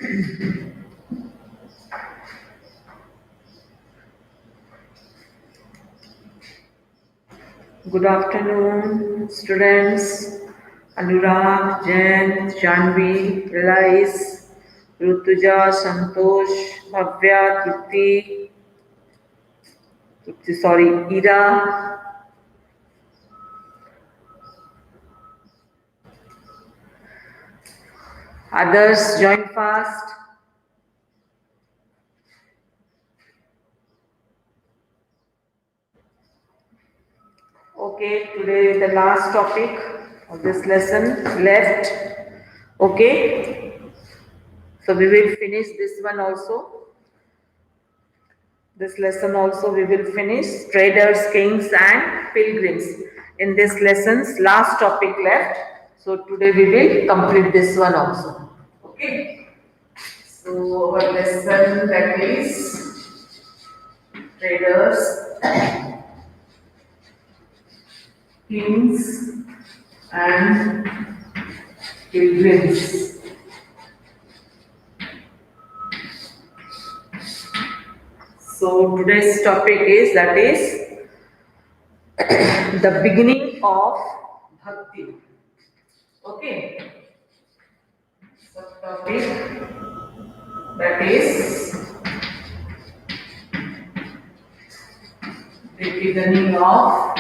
Good afternoon, students. Anurag, Jen, Janvi, Relais, Rutuja, Santosh, Bhavya, Ira. Others join fast. Okay, today is the last topic of this lesson left. Okay, so we will finish this one also. This lesson also we will finish traders, kings, and pilgrims. In this lesson's last topic left. So today we will complete this one also. Okay. So our lesson that is traders, kings, and pilgrims. So today's topic is that is the beginning of Bhakti. Okay. Subtopic that is the beginning of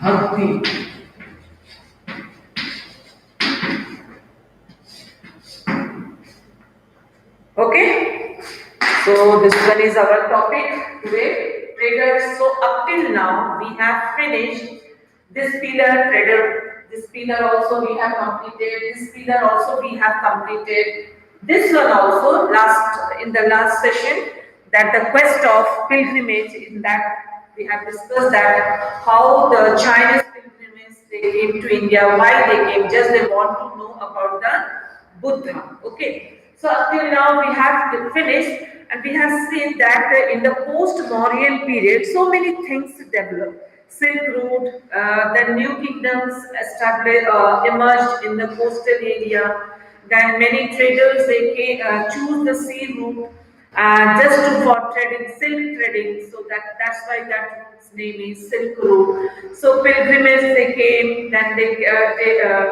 Bhakti. Okay, so this one is our topic today, traders. So up till now we have finished this pillar, trader. This pillar also we have completed. This pillar also we have completed. This one also last in the last session that the quest of pilgrimage. In that we have discussed that how the Chinese pilgrims they came to India, why they came, just they want to know about the Buddha. Okay. So up till now we have finished and we have seen that in the post-Mauryan period, so many things developed. Silk Route, then new kingdoms established, emerged in the coastal area. Then many traders they choose the sea route just to for trading, silk trading. So that's why that route's name is Silk Route. So pilgrimages they came, then they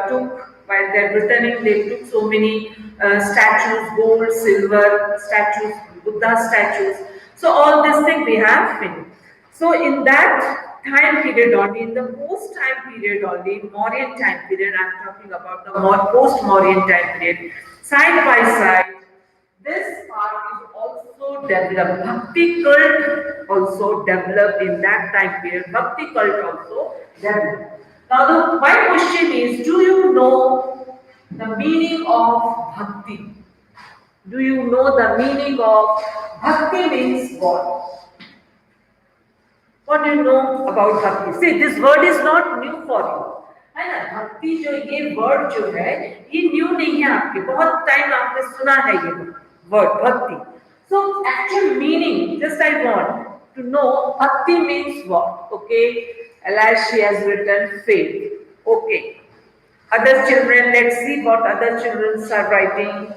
took while they're returning, they took so many statues, gold, silver statues, Buddha statues. So all this thing we have finished. So in that time period only, in the post time period only, Mauryan time period, I'm talking about the post Mauryan time period, side by side, this part is also developed. Bhakti cult also developed in that time period. Bhakti cult also developed. Now, my question is: do you know the meaning of bhakti? Do you know the meaning of bhakti means what? What do you know about bhakti? See, this word is not new for you. है ना भक्ति जो ये word जो है ये new नहीं है आपके बहुत टाइम आपने सुना है ये वर्ड भक्ति so actual meaning just I want to know bhakti means what. Okay, Elias, she has written faith. Okay, other children, let's see what other children are writing.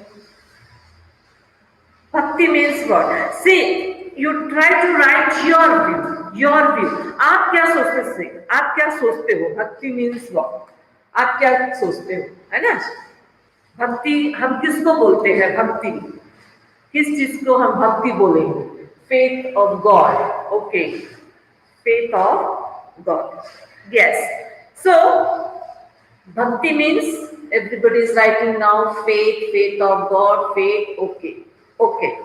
Bhakti means what? See, you try to write your view. Your view. आप क्या सोचते हो? आप क्या सोचते हो? Bhakti means what? आप क्या सोचते हो? है ना? भक्ति हम किसको बोलते हैं? भक्ति किस चीज को हम भक्ति बोलेंगे? Faith of God. Okay. Faith of God. Yes. So bhakti means everybody is writing now faith, faith of God, faith. Okay. Okay.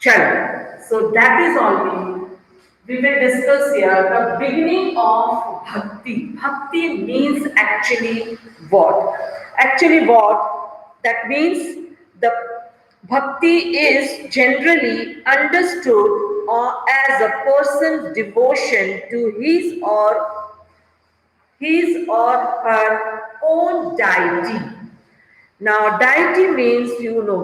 Chalo. So that is only we will discuss here the beginning of bhakti. Bhakti means actually what? Actually what? That means the bhakti is generally understood as a person's devotion to his or her own deity. Now, deity means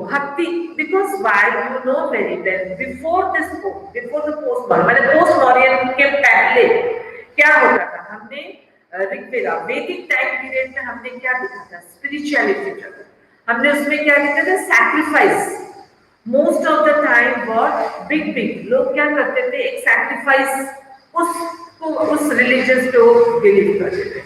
bhakti because why you know very well before the post Mauryan के पहले क्या होता था हमने ऋग्वेदा वैदिक time period में हमने क्या देखा था, स्पिरिचुअलिटी जगत, हमने उसमें क्या देखा था, sacrifice. Most of the time what big big लोग क्या करते थे, एक सैक्रिफाइस उस रिलीजियस पे वो बिलीव करते थे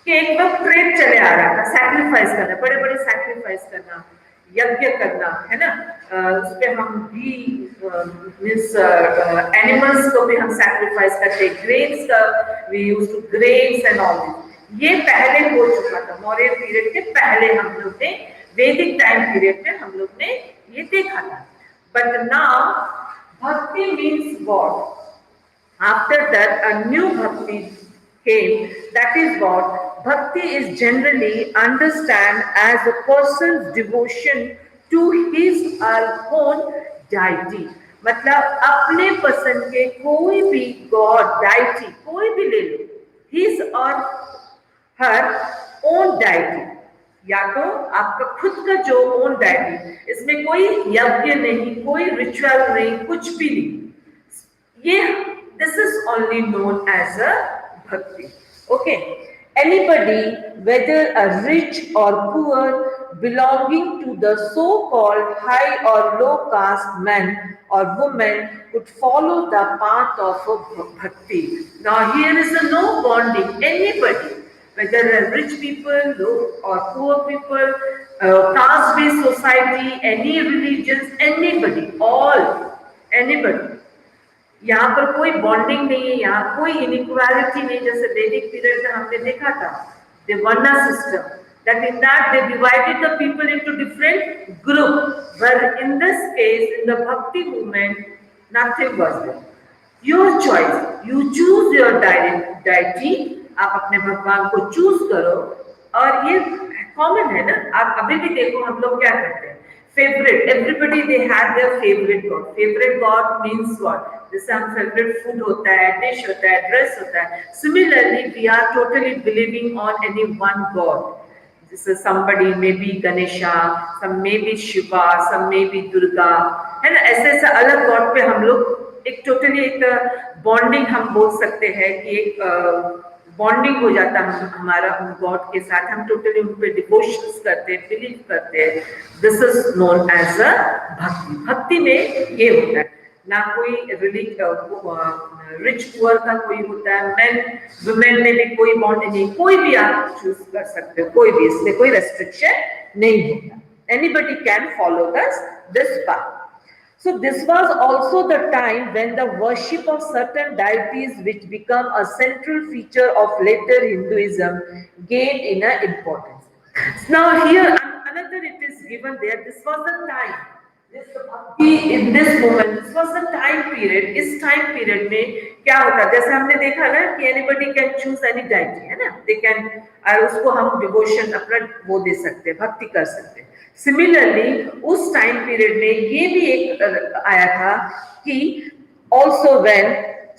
कि एक वक्त ट्रेंड चले आ रहा था सैक्रिफाइस करना, बड़े बड़े सैक्रिफाइस करना, यज्ञ करना, है ना। उस पे हम भी मीन्स एनिमल्स को भी हम सैक्रिफाइस करते, ग्रेन्स का we use to grains and all this. ये पहले हो चुका था, मौर्य पीरियड के पहले हम लोग ने, वैदिक टाइम पीरियड में हम लोग ने ये देखा था। बट नाउ भक्ति means what? After that, a new bhakti came. That is what bhakti is generally understand as a person's devotion to his or own deity. मतलब अपने पसंद के कोई भी गॉड डाइटी कोई भी ले लो, his or her own deity, या तो आपका खुद का जो ओन डाइटी, इसमें कोई यज्ञ नहीं, कोई रिचुअल नहीं, कुछ भी नहीं, ये this is only known as a bhakti. Okay, anybody whether a rich or poor belonging to the so called high or low caste man or woman could follow the path of bhakti. Now here is a no bonding, anybody whether rich people, low or poor people, caste based society, any religions, anybody, all, anybody, यहाँ पर कोई bonding नहीं है, यहाँ कोई inequality नहीं, जैसे वैदिक पीरियड में हमने देखा था the varna system, that in that they divided the people into different groups, but in this case in the bhakti movement nothing was there. Your choice, you choose your deity, आप अपने भगवान को choose करो। और ये common है ना, आप अभी भी देखो हम लोग क्या करते हैं, favourite, everybody they have their favourite God. Favourite God means what, जैसे हम फेवरेट फूड होता है, डिश होता है, ड्रेस होता है, similarly we are totally believing on any one god. जैसे somebody may be Ganesha, some may be Shiva, some may be Durga, है ना। ऐसे ऐसे अलग गॉड पे हम लोग एक टोटली एक बॉन्डिंग हम बोल सकते हैं कि एक बॉन्डिंग हो जाता है हमारा उन गॉड के साथ, हम टोटली उन पे डिवोशंस करते हैं, बिलीव करते हैं। This is known as a bhakti. Bhakti में ये होता है, ना कोई रिच पुअर का कोई होता है, मैन वुमेन में भी कोई बॉन्ड नहीं, कोई भी आप चूज कर सकते हो, कोई भी, इसमें कोई रेस्ट्रिक्शन नहीं होता, anybody can follow this path. So this was also the time when the worship of certain deities, which become a central feature of later Hinduism, gained in importance. Now here another it is given there, this was the time, this bhakti in this moment, this was the time period। इस time period में क्या होता है, जैसे हमने देखा ना कि anybody can choose any deity, है ना, they can, और उसको हम डिवोशन अपना वो दे सकते हैं, भक्ति कर सकते हैं। सिमिलरली उस टाइम पीरियड में ये भी एक आया था कि also when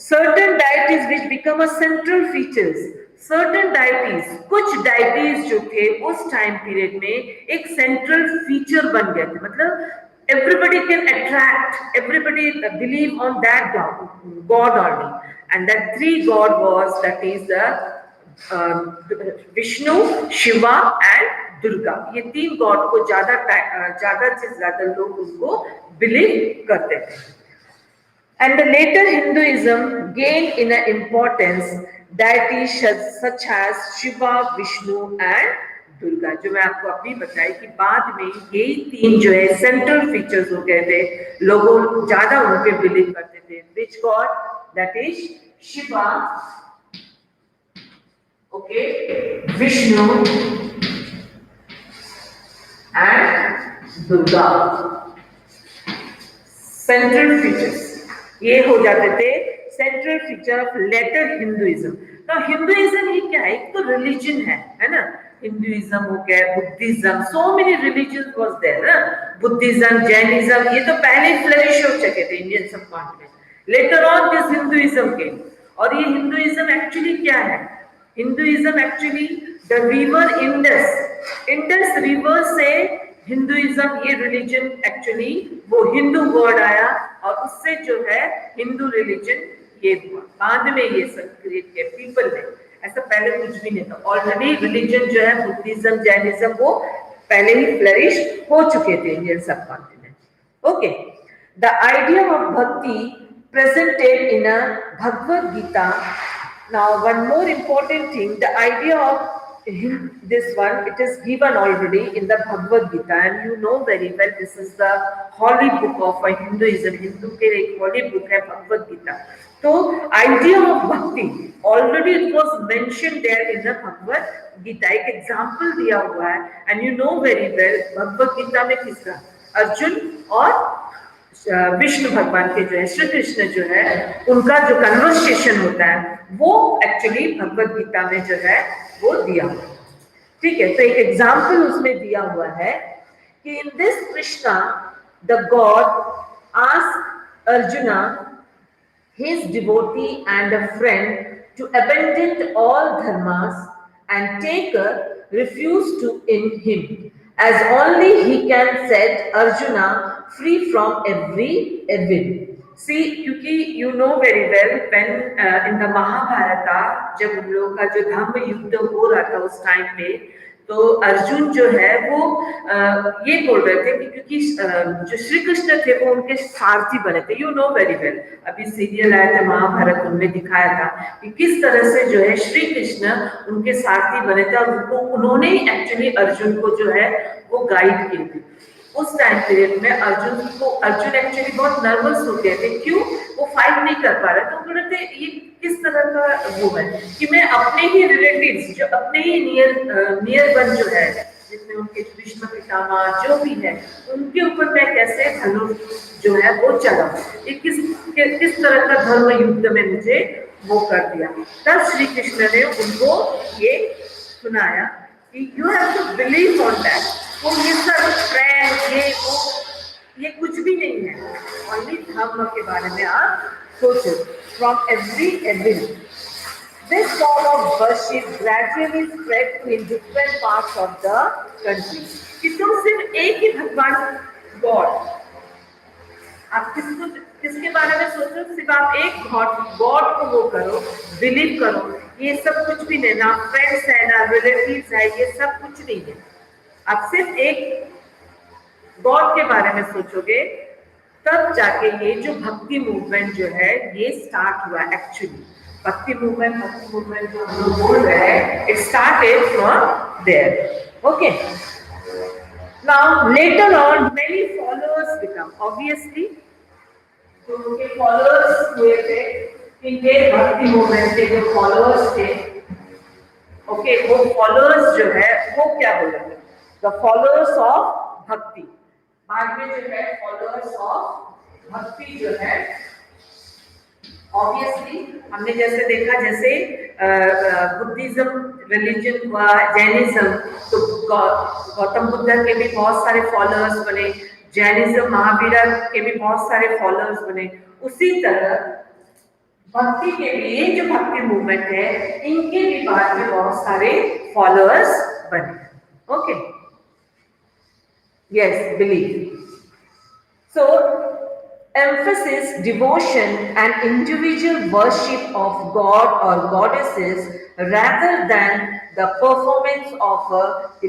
certain deities which become a central features, certain deities, कुछ deities जो थे उस टाइम पीरियड में एक सेंट्रल फीचर बन गए थे, मतलब everybody can attract, everybody believe on that God only, and that three God was, that is the Vishnu, Shiva and Durga. ये तीन गॉड को ज्यादा से ज्यादा लोग उसको बिलीव करते थे। And the later Hinduism gain in importance deities such as Shiva, Vishnu and Durga, जो मैं आपको अभी बताई कि बाद में यही तीन जो है सेंट्रल फीचर्स हो गए थे, लोगों ज्यादा उन पे बिलीव करते थे। Which god? That is Shiva, okay, Vishnu and Durga, central features ये हो जाते थे central feature of later Hinduism. तो हिंदुइज्म ही क्या है, एक तो रिलीजन है ना, हिंदुइज्म हो गया, Buddhism, so many religion was there ना, बुद्धिज्म, जैनिज्म, ये तो पहले फ्लरिश हो चुके थे Indian subcontinent. Later on this Hinduism के, और ये हिंदुइज्म एक्चुअली क्या है, Hinduism actually the river Indus river से हिंदुइज्म, ये रिलीजन एक्चुअली वो हिंदू वर्ड आया और उससे जो है हिंदू रिलीजन ये हुआ, बाद में ये सब क्रिएट किया पीपल ने, ऐसा पहले कुछ भी नहीं था। ऑलरेडी रिलीजन जो है बुद्धिज्म जैनिज्म वो पहले ही फ्लरिश हो चुके थे इंडियन सब continent. Okay, the idea of भक्ति presented in a Bhagavad Gita. Now, one more important thing, the idea of this one, it is given already in the Bhagavad Gita, and you know very well this is the holy book of Hinduism. Hindu के एक holy book है Bhagavad Gita. So, idea of bhakti already it was mentioned there in the Bhagavad Gita. एक example दिया हुआ है, and you know very well Bhagavad Gita में किसका अर्जुन और विष्णु भगवान के जो है श्री कृष्ण जो है उनका जो कन्वर्सेशन होता है वो एक्चुअली भगवत गीता में जो है वो दिया हुआ है। ठीक है, तो एक एग्जाम्पल उसमें दिया हुआ है कि in this Krishna the God asked arjuna his devotee and a friend to abandon all dharmas and take a refuge to in him, as only he can set Arjuna free from every evil. See, क्योंकि you know very well when in the Mahabharata जब उन लोगों का जो धम्म युद्ध हो रहा था उस टाइम पे, तो अर्जुन जो है वो ये बोल रहे थे कि क्योंकि जो श्री कृष्ण थे वो उनके सारथी बने थे। यू नो वेरी वेल, अभी सीरियल आया था महाभारत, उनमें दिखाया था कि किस तरह से जो है श्री कृष्ण उनके सारथी बने थे और उनको उन्होंने ही एक्चुअली अर्जुन को जो है वो गाइड किए थे। उस टाइम पीरियड में अर्जुन एक्चुअली बहुत नर्वस हो गए थे। क्यों? वो फाइट नहीं कर पा रहे, तो बोल रहे थे ये किस तरह का वो है कि मैं अपने ही रिलेटिव्स जो अपने ही नियर वन जो है जिसमें उनके भीष्म पितामह जो भी है उनके ऊपर मैं कैसे धनुष जो है वो चला, ये किस तरह का धर्म युद्ध में मुझे वो कर दिया। तब श्री कृष्ण ने उनको ये सुनाया कि you have to believe on that. वो ये सब ये कुछ भी नहीं है, ओनली धर्म के बारे में आप सोचो। From every evil this form of worship gradually spread to in different parts of the country. कि तुम सिर्फ एक ही भगवान गॉड, आप किसके बारे में सोचो, सिर्फ आप एक गॉड को वो करो, बिलीव करो। ये सब कुछ भी नहीं, ना फ्रेंड्स है ना रिलेटिव्स है, ये सब कुछ नहीं है। आप सिर्फ एक गॉड के बारे में सोचोगे तब जाके ये जो भक्ति मूवमेंट जो है ये स्टार्ट हुआ। एक्चुअली भक्ति मूवमेंट जो हम लोग बोल रहे हैं it started from there. Okay, now later on many followers become, obviously तो उनके फॉलोअर्स हुए थे, इनके भक्ति मूवमेंट के जो फॉलोअर्स थे, ओके, वो फॉलोअर्स जो है वो क्या बोलेंगे, द फॉलोअर्स ऑफ भक्ति। बाद में जो है फॉलोअर्स ऑफ भक्ति जो है ऑब्वियसली हमने जैसे देखा, जैसे बुद्धिज्म रिलीजन हुआ, जैनिज्म, तो गौतम बुद्ध के भी बहुत सारे फॉलोअर्स बने, जैनिज्म महावीर के भी बहुत सारे फॉलोअर्स बने। उसी तरह भक्ति के लिए जो भक्ति मूवमेंट है इनके भी बाद में बहुत सारे फॉलोअर्स बने। Okay, yes, believe. So, emphasis, devotion and individual worship of God or goddesses rather than the performance of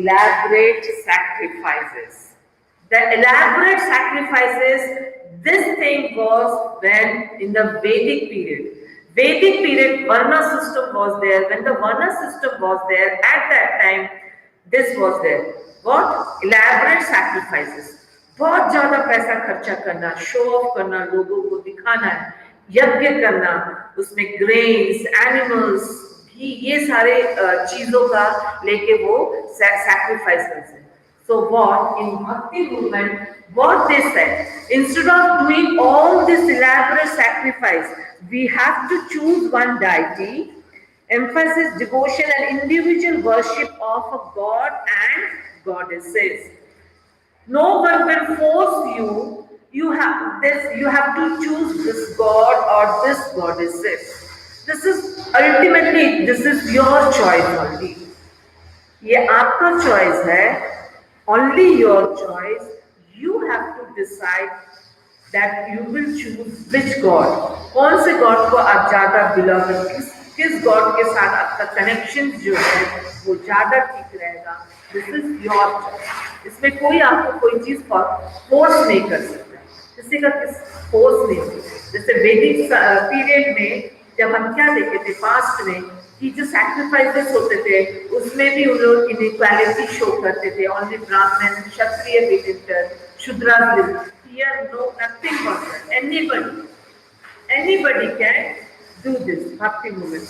elaborate sacrifices. The elaborate sacrifices, this thing was when in the Vedic period. Vedic period, Varna system was there. When the Varna system was there, at that time, this was there. What? Elaborate sacrifices. बहुत ज्यादा पैसा खर्चा करना, show off करना, लोगों को दिखाना है, यज्ञ करना, उसमें ग्रेन्स, एनिमल्स भी, ये सारे चीजों का लेके वो सैक्रिफाइस करते हैं। So what in Bhakti movement, what they said, instead of doing all this elaborate sacrifice, we have to choose one deity, emphasis devotion and individual worship of a god and goddesses. No one will force you. You have to choose this god or this goddesses. This is ultimately, this is your choice only. ये आपका choice है, only your choice. You have to decide that you will choose which god. कौन से god को आप ज्यादा beloved, किस God के साथ आपका कनेक्शन जो है वो ज्यादा ठीक रहेगा, दिस इज योर चॉइस। इसमें कोई आपको कोई चीज फोर्स नहीं कर सकता, किसी का किस फोर्स नहीं होती। जैसे वैदिक पीरियड में जब हम क्या देखते थे पास्ट में कि जो सैक्रिफाइसेस होते थे उसमें भी उन लोग इनइक्वालिटी शो करते थे, only Brahmin Kshatriya detector Shudra here no nothing was that, anybody can do this bhakti movement,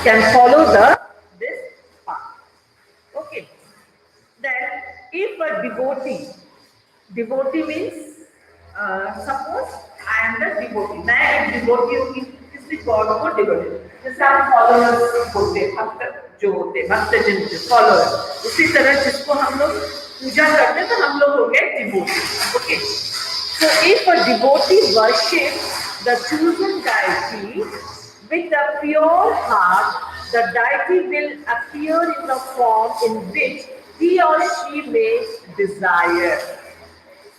can follow this path. Okay, then if a devotee means suppose I am the devotee, मैं एक devotee हूँ किसी God को devotee, जैसे आप followers होते हैं भक्त जो होते हैं भक्त जन जो followers, उसी तरह जिसको हम लोग पूजा करते हैं तो हम लोग हो गए devotee. Okay, so if a devotee worships the chosen deity with a pure heart, the deity will appear in the form in which he or she may desire.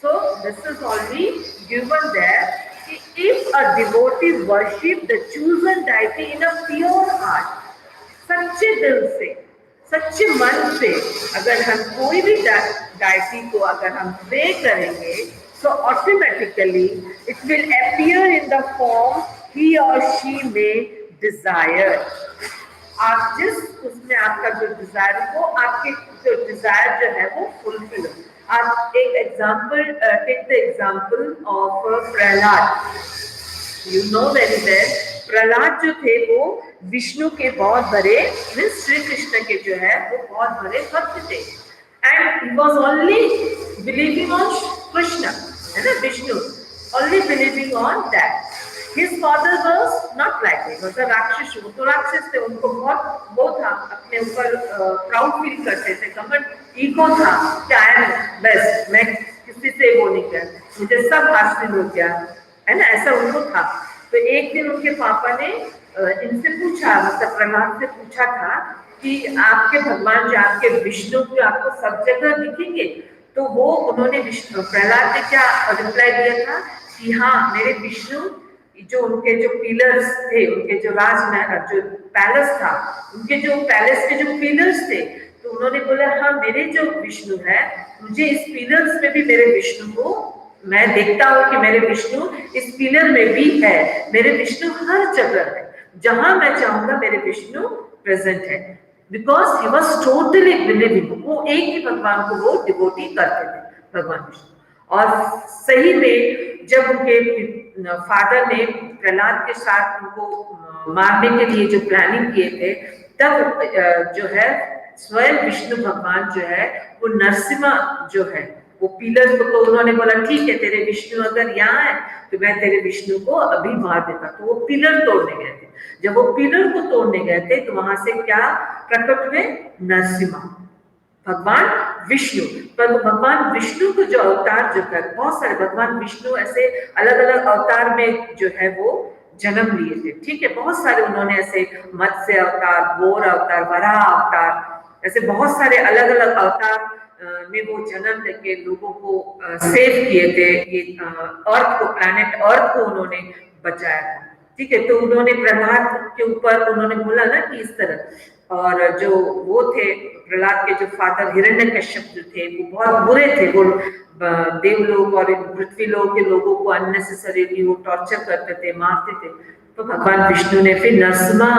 So this is already given there. If a devotee worship the chosen deity in a pure heart, सच्चे दिल से सच्चे मन से अगर हम कोई भी deity को अगर हम प्रे करेंगे, so automatically it will appear in the form he or she may desire. आप जिस उसमें आपका जो डिजायर हो, आपके जो डिजायर जो है वो फुलफिल हो. आप एक example take the example of Prahlad. You know very well, Prahlad जो थे वो विष्णु के बहुत बड़े, श्री कृष्ण के जो है वो बहुत बड़े भक्त थे. And he was only believing on Krishna, है ना, Vishnu, only believing on that. His father was not like that, was a राक्षस. वो तो राक्षस थे, उनको बहुत वो था, अपने ऊपर प्राउड फील करते थे, कमर ईगो था, क्या है बस मैं किसी से वो नहीं कर, मुझे सब हासिल हो गया, है ना, ऐसा उनको था. तो एक दिन उनके पापा ने इनसे पूछा, मतलब प्रहलाद से पूछा था कि आपके भगवान जो आपके विष्णु जो आपको सब जगह दिखेंगे, तो वो उन्होंने प्रहलाद ने क्या रिप्लाई दिया था कि हाँ मेरे विष्णु जो उनके जो पिलर्स थे, उनके जो राजमहल जो पैलेस था, उनके जो पैलेस के जो पिलर्स थे, तो उन्होंने बोला हाँ मेरे जो विष्णु है, मुझे इस पिलर्स में भी मेरे विष्णु को मैं देखता हूँ कि मेरे विष्णु इस पिलर में भी है, मेरे विष्णु हर जगह है, जहां मैं चाहूंगा मेरे विष्णु प्रेजेंट है. Because he was totally believing, वो एक ही भगवान को वो डिवोटी करते थे, भगवान विष्णु. और सही में जब उनके फादर ने प्रहलाद के साथ उनको मारने के लिए जो प्लानिंग किए थे, तब जो है स्वयं विष्णु भगवान जो है वो नरसिम्हा जो है वो पिलर को, तो उन्होंने बोला ठीक है तेरे विष्णु अगर यहाँ है तो मैं तेरे विष्णु को अभी मार देता. तो वो पिलर तोड़ने गए थे. जब वो पिलर को तोड़ने गए थे तो वहां से क्या प्रकट हुए, नरसिम्हा, भगवान विष्णु. पर भगवान विष्णु को जो अवतार जो कर, बहुत सारे भगवान विष्णु ऐसे अलग अलग अवतार में जो है वो जन्म लिए थे. ठीक है, बहुत सारे उन्होंने ऐसे मत्स्य अवतार, बोर अवतार, वराह अवतार, ऐसे बहुत सारे अलग अलग अवतार में वो जन्म लेके लोगों को सेव किए थे. ये अर्थ को, प्लैनेट अर्थ को उन्होंने बचाया था. ठीक है, तो उन्होंने प्रहलाद के ऊपर उन्होंने बोला ना कि इस तरह, और जो वो थे प्रहलाद के जो फादर हिरण्यकश्यप जो थे वो बहुत बुरे थे. वो देवलोक और पृथ्वी लोक के लोगों को अननेसेसरीली वो टॉर्चर करते थे, मारते थे. तो भगवान विष्णु ने फिर नरसिम्हा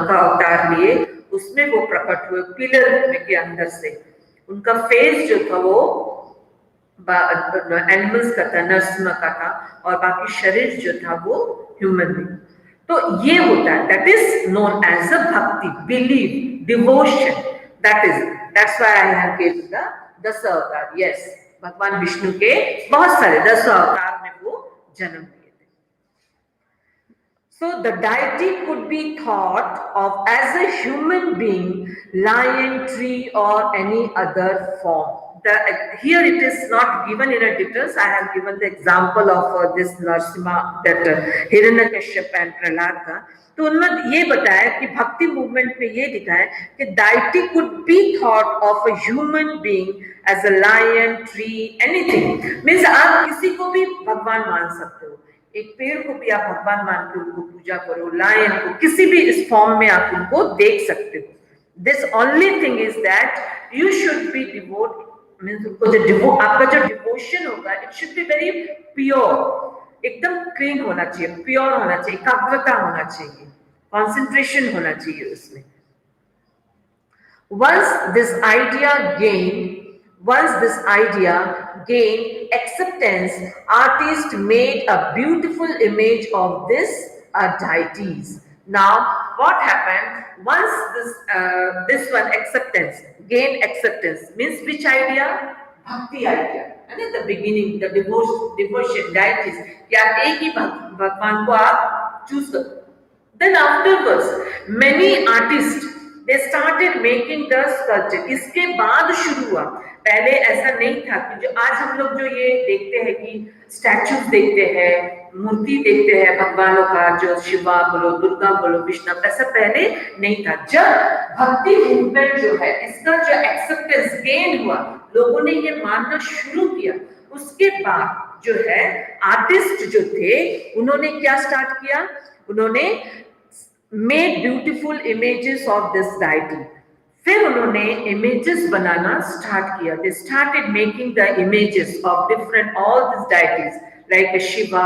का अवतार लिए, उसमें वो प्रकट हुए पिलर के अंदर से. उनका फेस जो था वो एनिमल्स का था, नरसिम्हा का था, और बाकी शरीर जो था वो ह्यूमन बीइंग. तो ये होता है, that is known as a bhakti, believe, devotion. That's why I have given the 10 अवतार. Yes, भगवान विष्णु के बहुत सारे 10 अवतार में वो जन्म लिए थे. So the deity could be thought of as a human being, lion, tree, or any other form. Here it is not given in a details. I have given the example of this Narasimha, that Hiranyakashyap and Prahlad का. तो उन्होंने ये बताया कि भक्ति movement में ये दिखाया कि deity could be thought of a human being as a lion, tree, anything. Means आप किसी को भी भगवान मान सकते हो. एक पेड़ को भी आप भगवान मान के उनको पूजा करो, लायन को किसी भी इस फॉर्म में आप उनको देख सकते हो. This only thing is that you should be devote, means उनको जो आपका जो डिवोशन होगा it should be very pure, एकदम क्लीन होना चाहिए, प्योर होना चाहिए, एकाग्रता होना चाहिए, कॉन्सेंट्रेशन होना चाहिए उसमें. Once this idea gained, once this idea gained acceptance, artists made a beautiful image of this deities. Now, what happened? Once this one acceptance gained acceptance means which idea? Bhakti idea. And in the beginning, the devotion deities. कि आप एक ही भगवान को आप choose करो. Then afterwards, many artists they started making the sculpture. इसके बाद शुरू हुआ. पहले ऐसा नहीं था कि जो आज हम लोग जो ये देखते हैं कि स्टैचूज देखते हैं, मूर्ति देखते हैं भगवानों का, जो शिवा बोलो, दुर्गा बोलो, विष्णु, ऐसा पहले नहीं था. जब भक्ति मूवमेंट जो है इसका जो एक्सेप्टेंस गेन हुआ, लोगों ने ये मानना शुरू किया, उसके बाद जो है आर्टिस्ट जो थे उन्होंने क्या स्टार्ट किया, उन्होंने made beautiful images of this deity. फिर उन्होंने images बनाना start किया. They started making the images of different all these deities like Shiva,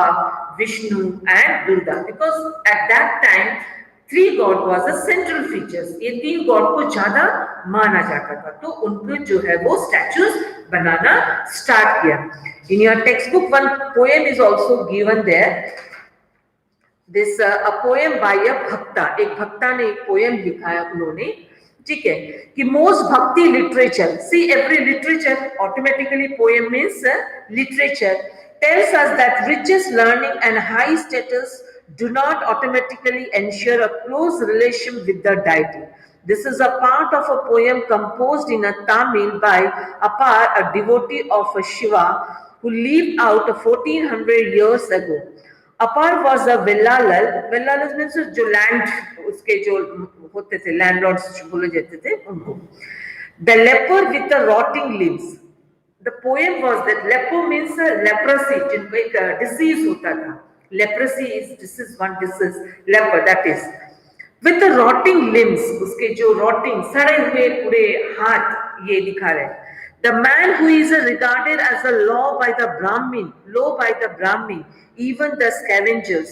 Vishnu and Durga, because at that time three god was a central features. ये तीन god को ज्यादा माना जाता था, तो उनको जो है वो statues बनाना start किया. In your textbook one poem is also given there. This a poem by a भक्ता, एक भक्ता ने एक पोएम लिखा है उन्होंने, ठीक है, कि most भक्ति literature, see every literature automatically poem means literature, tells us that riches, learning and high status do not automatically ensure a close relation with the deity. This is a part of a poem composed in a Tamil by Apar, a devotee of Shiva who lived out 1400 years ago. Apar was a Vellalal means जो land उसके जो होते थे landlords जो बोले जाते थे उनको. The leper with the rotting limbs. The poem was that leper means leprosy, जिनको एक disease होता था. Leprosy is disease, one disease, leper that is. With the rotting limbs, उसके जो rotting सड़े हुए पूरे हाथ ये दिखा रहे. The man who is regarded as a law by the Brahmin, even the scavengers.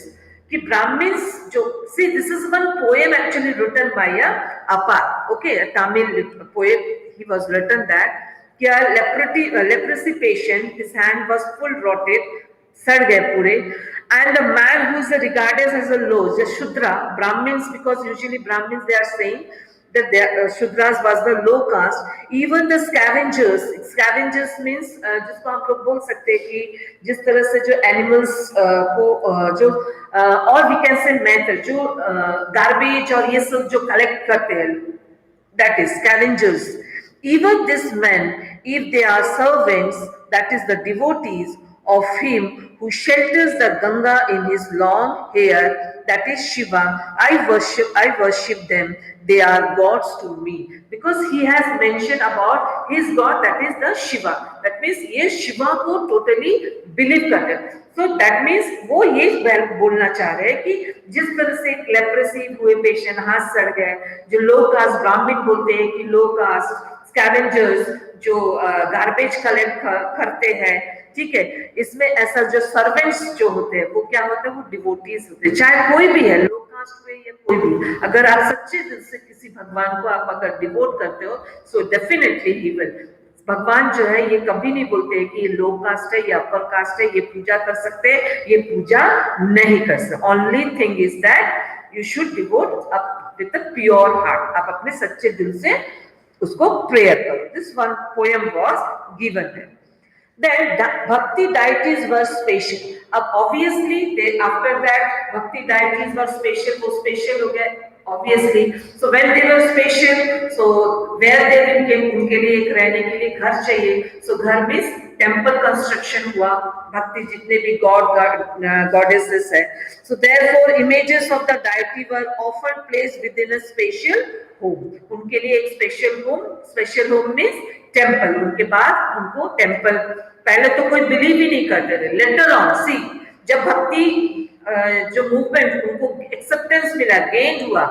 कि Brahmins जो, see this is one poem actually written by a Apar, okay, a Tamil poem. He was written that कि a leprosy patient, his hand was full rotted, सड़ गए पूरे, and the man who is regarded as a low, the Shudra, Brahmins, because usually Brahmins they are saying that Shudras was the low caste. Even the scavengers means जिसको हम लोग बोल सकते हैं कि जिस तरह से जो animals को जो और we can say method जो garbage और ये सब जो collect करते हैं, that is scavengers. Even these men, if they are servants, that is the devotees of him who shelters the Ganga in his long hair, that is Shiva, I worship them. They are gods to me, because he has mentioned about his god, that is the Shiva. That means ये Shiva को totally believe करते हैं. So that means वो ये बोलना चाह रहे हैं कि जिस तरह से लेप्रेसी हुए पेशेंट हाथ सड़ गए, जो लो कास्ट ब्राह्मण बोलते हैं कि लो कास्ट स्कैवेंजर्स जो गार्बेज कलेक्ट करते हैं, ठीक है, इसमें ऐसा जो सर्वेंट्स जो होते हैं वो क्या होते हैं, वो डिवोटीज होते हैं, चाहे कोई भी है, लो कास्ट में या कोई भी. अगर आप सच्चे दिल से किसी भगवान को आप अगर डिवोट करते हो, सो डेफिनेटली ही विल. भगवान जो है ये कभी नहीं बोलते हैं कि ये लो कास्ट है, ये अपर कास्ट है, ये पूजा कर सकते हैं, ये पूजा नहीं कर सकते. Only thing is that you should devote up with a pure heart. आप अपने सच्चे दिल से उसको प्रेयर करो. This one poem was given there. Then Bhakti deities were special. अब obviously they after that Bhakti deities were special. वो special हो गए obviously. So when they were special, so where they will came, उनके लिए एक रहने के लिए घर चाहिए. So घर में temple construction हुआ. भक्ति जितने भी goddesses है. So therefore images of the deity were often placed within a special home. उनके लिए एक special home means temple. उनके बाद उनको temple, पहले तो कोई बिलीव ही नहीं करते थे. लेटर ऑन सी जब भक्ति जो मूवमेंट उनको एक्सेप्टेंस मिला, गेन हुआ,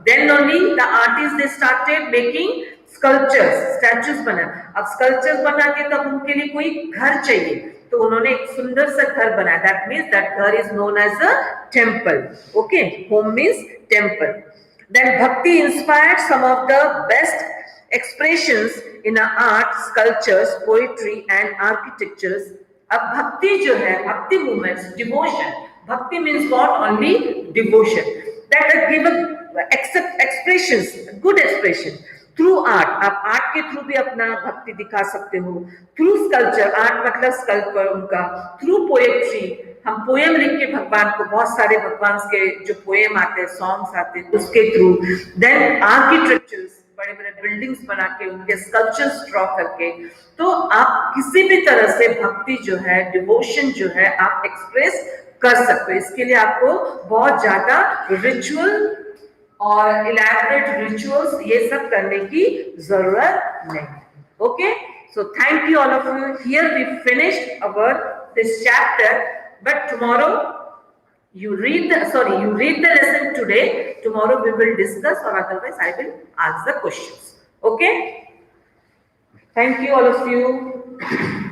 then only the artist they started making sculptures, statues बना। अब स्कल्पचर्स बना के तब उनके लिए कोई घर चाहिए, तो उन्होंने एक सुंदर सा घर बनाया। दैट मीन्स दैट घर is known as a temple. Okay, home means temple. Then bhakti inspired some of the best expressions in art, sculptures, poetry and architectures. अब भक्ति जो है, भक्ति movements, devotion, भक्ति means what? Only devotion that give expressions, good expression through art. आप art के through भी अपना भक्ति दिखा सकते हो, through sculpture, art मतलब sculpture उनका, through poetry, हम पोएम लिख के भगवान को, बहुत सारे भगवान के जो पोएम आते हैं, सॉन्ग्स आते हैं, उसके थ्रू। देन आर्किटेक्चर्स, बड़े बड़े बिल्डिंग्स बना के उनके स्कल्पचर्स ड्रॉ करके। तो आप किसी भी तरह से भक्ति जो है, डिवोशन जो है, आप एक्सप्रेस कर सकते हो। इसके लिए आपको बहुत ज्यादा रिचुअल और इलैबोरेट रिचुअल्स ये सब करने की जरूरत नहीं। Okay, so thank you all of you. Here we finished our this chapter, but tomorrow you read the lesson today. Tomorrow we will discuss, or otherwise I will ask the questions. Okay, thank you all of you.